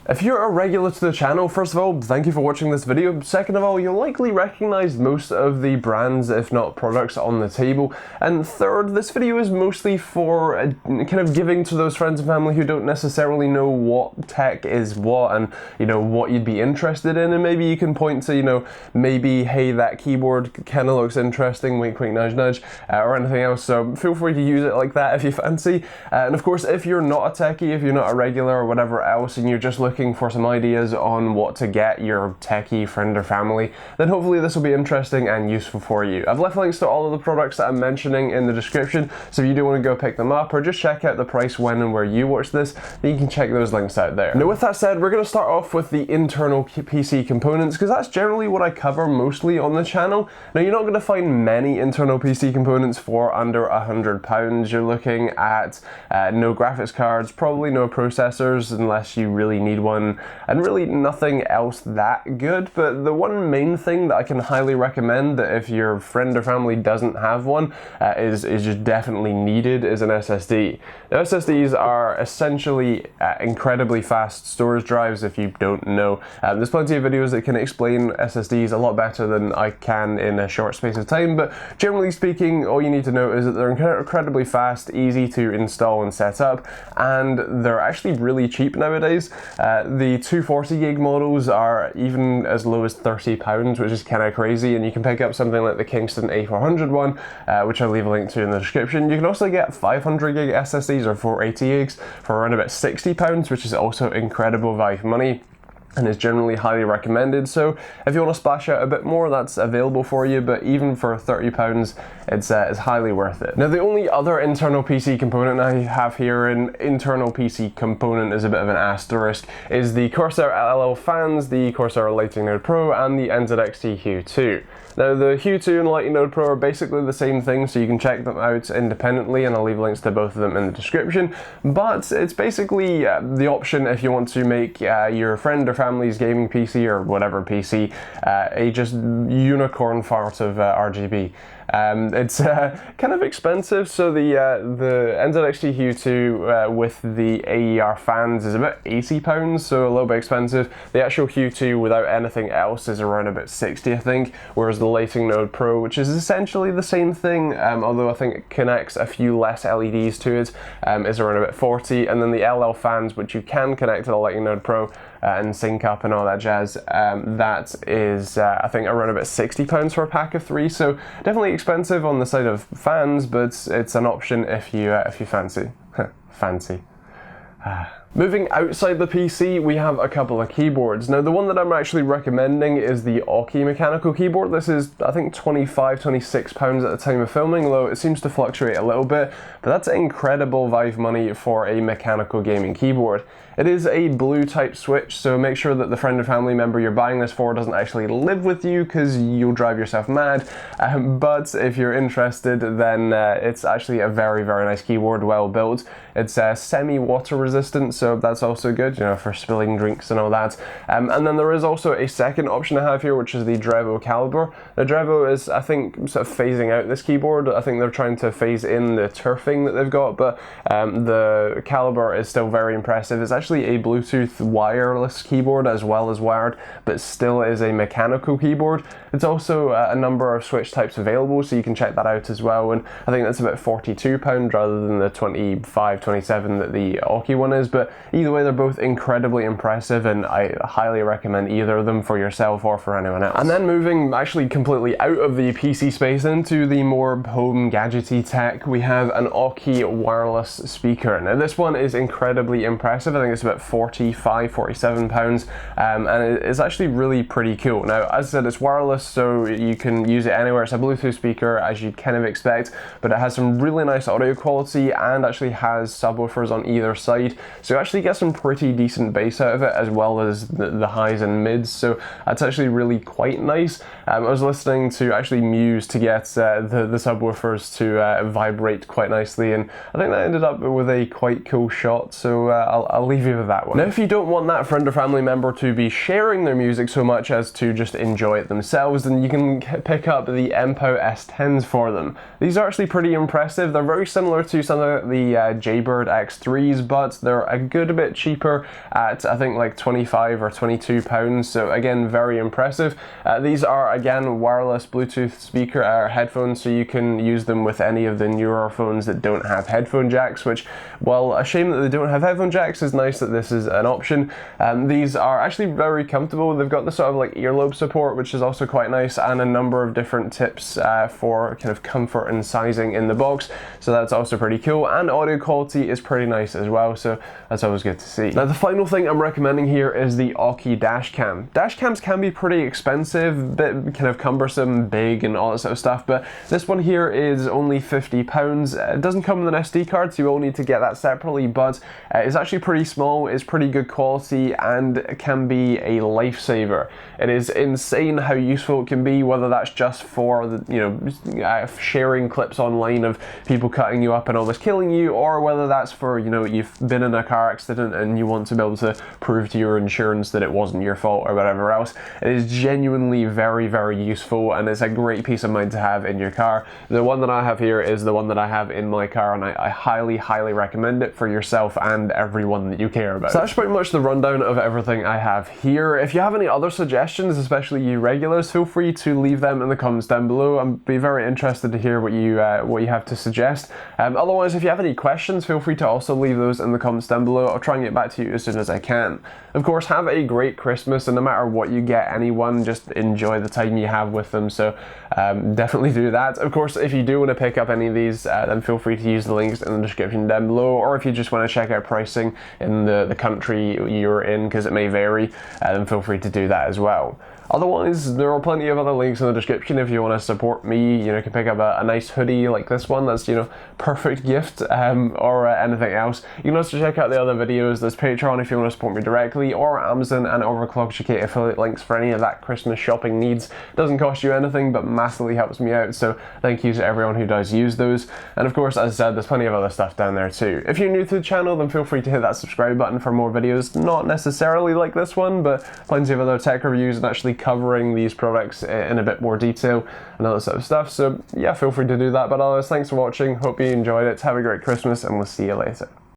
If you're a regular to the channel, first of all, thank you for watching this video. Second of all, you'll likely recognize most of the brands, if not products, on the table. And third, this video is mostly for kind of giving to those friends and family who don't necessarily know what tech is what and, what you'd be interested in. And maybe you can point to, maybe, hey, that keyboard kind of looks interesting, wink, wink, nudge, nudge, or anything else. So feel free to use it like that if you fancy. And of course, if you're not a techie, if you're not a regular or whatever else, and you're just looking for some ideas on what to get your techie friend or family, then hopefully this will be interesting and useful for you. I've left links to all of the products that I'm mentioning in the description, so if you do want to go pick them up or just check out the price when and where you watch this, then you can check those links out there. Now with that said, we're going to start off with the internal PC components, because that's generally what I cover mostly on the channel. Now you're not going to find many internal PC components for under £100. You're looking at no graphics cards, probably no processors unless you really need one, and really nothing else that good. But the one main thing that I can highly recommend, that if your friend or family doesn't have one, is just definitely needed, is an SSD. Now SSDs are essentially incredibly fast storage drives. If you don't know, there's plenty of videos that can explain SSDs a lot better than I can in a short space of time, but generally speaking, all you need to know is that they're incredibly fast, easy to install and set up, and they're actually really cheap nowadays. The 240 gig models are even as low as £30, which is kind of crazy, and you can pick up something like the Kingston A400 one, which I'll leave a link to in the description. You can also get 500 gig SSDs or 480 gigs for around about £60, which is also incredible value for money, and is generally highly recommended. So if you want to splash out a bit more, that's available for you, but even for £30, it's highly worth it. Now the only other internal PC component I have here, an internal PC component is a bit of an asterisk, is the Corsair LL fans, the Corsair Lighting Node Pro, and the NZXT Hue 2. Now the Hue 2 and Lighting Node Pro are basically the same thing, so you can check them out independently, and I'll leave links to both of them in the description. But it's basically the option if you want to make your friend or family's gaming PC or whatever PC a just unicorn fart of RGB. It's kind of expensive, so the NZXT Hue 2 with the AER fans is about £80, so a little bit expensive. The actual Hue 2 without anything else is around about 60, I think, whereas the Lighting Node Pro, which is essentially the same thing, although I think it connects a few less LEDs to it, is around about 40, and then the LL fans, which you can connect to the Lighting Node Pro and sync up and all that jazz, that is I think around about £60 for a pack of 3, so definitely expensive on the side of fans, but it's an option if you fancy. Fancy. Moving outside the PC, we have a couple of keyboards. Now the one that I'm actually recommending is the Aukey mechanical keyboard. This is, I think, £25–26 at the time of filming, though it seems to fluctuate a little bit, but that's incredible value for money for a mechanical gaming keyboard. It is a blue type switch, so make sure that the friend or family member you're buying this for doesn't actually live with you, because you'll drive yourself mad. But if you're interested, then it's actually a very, very nice keyboard, well built. It's semi-water resistant, so that's also good, for spilling drinks and all that. And then there is also a second option I have here, which is the Drevo caliber. The Drevo is, I think, sort of phasing out this keyboard. I think they're trying to phase in the turfing that they've got, but the caliber is still very impressive. It's actually a Bluetooth wireless keyboard as well as wired, but still is a mechanical keyboard. It's also a number of switch types available, so you can check that out as well, and I think that's about £42 rather than the £25–27 that the Aukey one is, but either way they're both incredibly impressive, and I highly recommend either of them for yourself or for anyone else. And then moving actually completely out of the PC space into the more home gadgety tech, we have an Aukey wireless speaker. Now this one is incredibly impressive. I think it's about £45–47, and it's actually really pretty cool. Now as I said, it's wireless, so you can use it anywhere. It's a Bluetooth speaker, as you'd kind of expect, but it has some really nice audio quality and actually has subwoofers on either side, so you actually get some pretty decent bass out of it, as well as the highs and mids, so that's actually really quite nice. I was listening to actually Muse to get the subwoofers to vibrate quite nicely, and I think that ended up with a quite cool shot, so I'll leave you with that one. Now if you don't want that friend or family member to be sharing their music so much as to just enjoy it themselves, then you can pick up the MPOW S10s for them. These are actually pretty impressive. They're very similar to some of the Jaybird X3s, but they're a good bit cheaper at I think like £25 or £22. So again, very impressive. These are again wireless Bluetooth speaker headphones, so you can use them with any of the newer phones that don't have headphone jacks, which, while a shame that they don't have headphone jacks, is nice that this is an option. These are actually very comfortable. They've got the sort of like earlobe support, which is also quite nice, and a number of different tips for kind of comfort and sizing in the box, so that's also pretty cool, and audio quality is pretty nice as well, so that's always good to see. Now the final thing I'm recommending here is the Aukey dash cam. Dash cams can be pretty expensive, a bit kind of cumbersome, big and all that sort of stuff, but this one here is only £50. It doesn't come with an SD card, so you will need to get that separately, but it's actually pretty small, it's pretty good quality, and can be a lifesaver. It is insane how useful it can be, whether that's just for the, you know, sharing clips online of people cutting you up and almost killing you, or whether that's for, you know, you've been in a car accident and you want to be able to prove to your insurance that it wasn't your fault or whatever else. It is genuinely very, very useful, and it's a great piece of mind to have in your car. The one that I have here is the one that I have in my car, and I highly, highly recommend it for yourself and everyone that you care about. So that's pretty much the rundown of everything I have here. If you have any other suggestions, especially you regulars, feel free to leave them in the comments down below. I'd be very interested to hear what you have to suggest. Otherwise, if you have any questions, feel free to also leave those in the comments down below. I'll try and get back to you as soon as I can. Of course, have a great Christmas, and no matter what you get anyone, just enjoy the time you have with them, so definitely do that. Of course, if you do want to pick up any of these, then feel free to use the links in the description down below, or if you just want to check out pricing in the country you're in, because it may vary, then feel free to do that as well. Otherwise, there are plenty of other links in the description if you want to support me. You know, you can pick up a nice hoodie like this one, that's, you know, perfect gift, or anything else. You can also check out the other videos. There's Patreon if you want to support me directly, or Amazon and Overclocked UK affiliate links for any of that Christmas shopping needs. It doesn't cost you anything, but massively helps me out, so thank you to everyone who does use those. And of course, as I said, there's plenty of other stuff down there too. If you're new to the channel, then feel free to hit that subscribe button for more videos, not necessarily like this one, but plenty of other tech reviews and actually covering these products in a bit more detail and all that sort of stuff. So yeah, feel free to do that. But otherwise, thanks for watching, hope you enjoyed it, have a great Christmas, and we'll see you later.